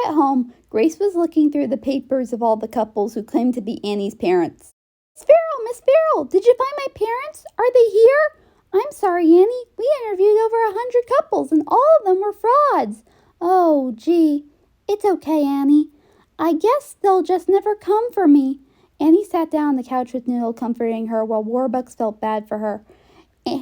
at home, Grace was looking through the papers of all the couples who claimed to be Annie's parents. Miss Farrell, did you find my parents? Are they here? I'm sorry, Annie. We interviewed over 100 couples, and all of them were frauds. Oh, gee. It's okay, Annie. I guess they'll just never come for me. Annie sat down on the couch with Noodle comforting her while Warbucks felt bad for her.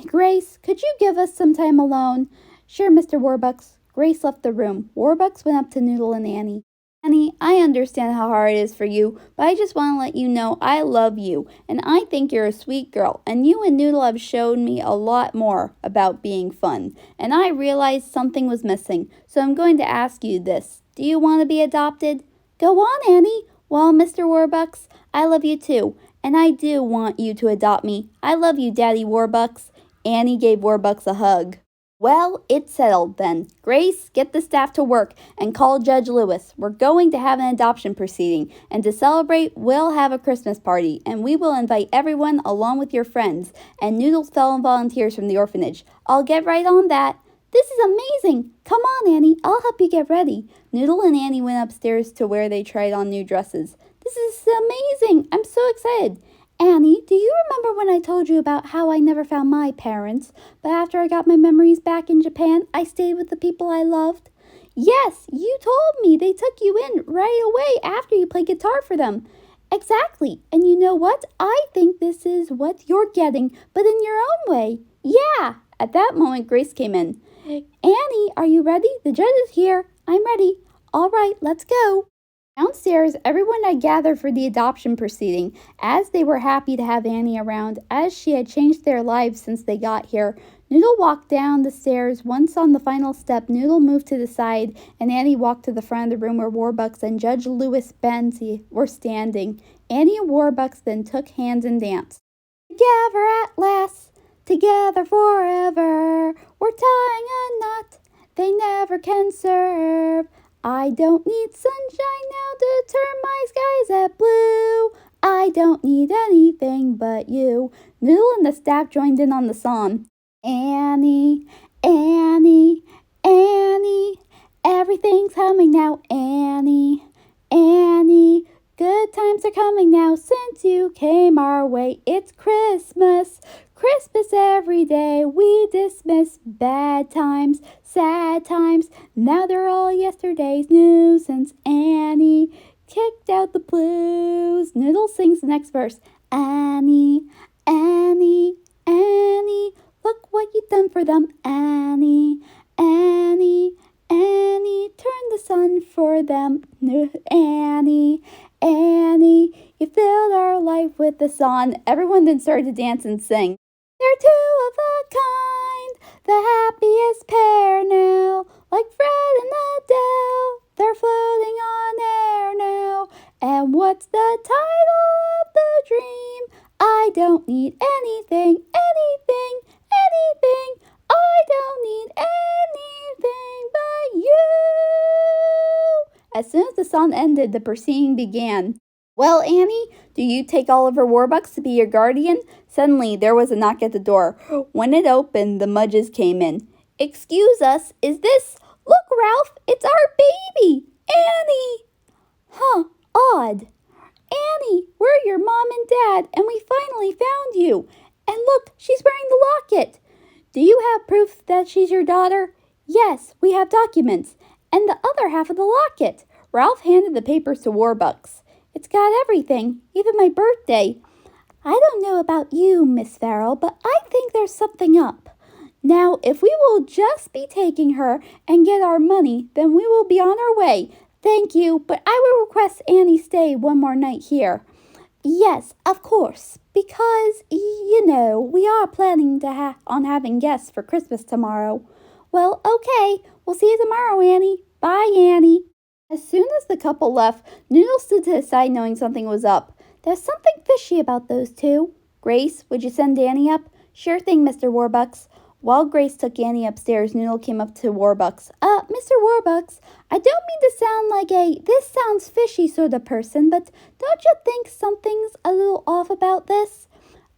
Grace, could you give us some time alone? Sure, Mr. Warbucks. Grace left the room. Warbucks went up to Noodle and Annie. Annie, I understand how hard it is for you, but I just want to let you know I love you, and I think you're a sweet girl, and you and Noodle have shown me a lot more about being fun, and I realized something was missing, so I'm going to ask you this. Do you want to be adopted? Go on, Annie. Well, Mr. Warbucks, I love you too, and I do want you to adopt me. I love you, Daddy Warbucks. Annie gave Warbucks a hug. Well, it's settled then. Grace, get the staff to work and call Judge Lewis. We're going to have an adoption proceeding, and to celebrate, we'll have a Christmas party, and we will invite everyone along with your friends and Noodle's fellow volunteers from the orphanage. I'll get right on that. This is amazing. Come on, Annie. I'll help you get ready. Noodle and Annie went upstairs to where they tried on new dresses. This is amazing. I'm so excited. Annie, do you remember when I told you about how I never found my parents, but after I got my memories back in Japan, I stayed with the people I loved? Yes, you told me they took you in right away after you played guitar for them. Exactly, and you know what? I think this is what you're getting, but in your own way. Yeah! At that moment, Grace came in. Annie, are you ready? The judge is here. I'm ready. All right, let's go. Downstairs, everyone had gathered for the adoption proceeding, as they were happy to have Annie around, as she had changed their lives since they got here. Noodle walked down the stairs. Once on the final step, Noodle moved to the side, and Annie walked to the front of the room where Warbucks and Judge Louis Benzie were standing. Annie and Warbucks then took hands and danced. Together at last, together forever, we're tying a knot they never can serve. I don't need sunshine now to turn my skies at blue. I don't need anything but you. Noodle and the staff joined in on the song. Annie, Annie, Annie, everything's humming now. Annie, Annie, good times are coming now since you came our way. It's Christmas, Christmas every day. We dismiss bad times, sad times. Now they're all yesterday's news since Annie kicked out the blues. Noodle sings the next verse. Annie, Annie, Annie, look what you've done for them. Annie, Annie, Annie, turn the sun for them. Annie, Annie, you filled our life with the song. Everyone then started to dance and sing. They're two of a kind, the happiest pair now, like Fred and Adele. They're floating on air now. And what's the title of the dream? I don't need anything, anything, anything. I don't need anything but you. As soon as the song ended, the proceeding began. Well, Annie, do you take Oliver Warbucks to be your guardian? Suddenly, there was a knock at the door. When it opened, the Mudges came in. Excuse us, is this... Look, Ralph, it's our baby, Annie. Huh, odd. Annie, we're your mom and dad, and we finally found you. And look, she's wearing the locket. Do you have proof that she's your daughter? Yes, we have documents. And the other half of the locket. Ralph handed the papers to Warbucks. It's got everything, even my birthday. I don't know about you, Miss Farrell, but I think there's something up. Now, if we will just be taking her and get our money, then we will be on our way. Thank you, but I will request Annie stay one more night here. Yes, of course, because, we are planning on having guests for Christmas tomorrow. Well, okay, we'll see you tomorrow, Annie. Bye, Annie. As soon as the couple left, Noodle stood to the side knowing something was up. There's something fishy about those two. Grace, would you send Annie up? Sure thing, Mr. Warbucks. While Grace took Annie upstairs, Noodle came up to Warbucks. Mr. Warbucks, I don't mean to sound like this sounds fishy sort of person, but don't you think something's a little off about this?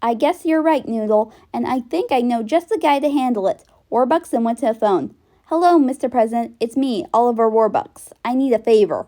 I guess you're right, Noodle, and I think I know just the guy to handle it. Warbucks then went to the phone. Hello, Mr. President. It's me, Oliver Warbucks. I need a favor.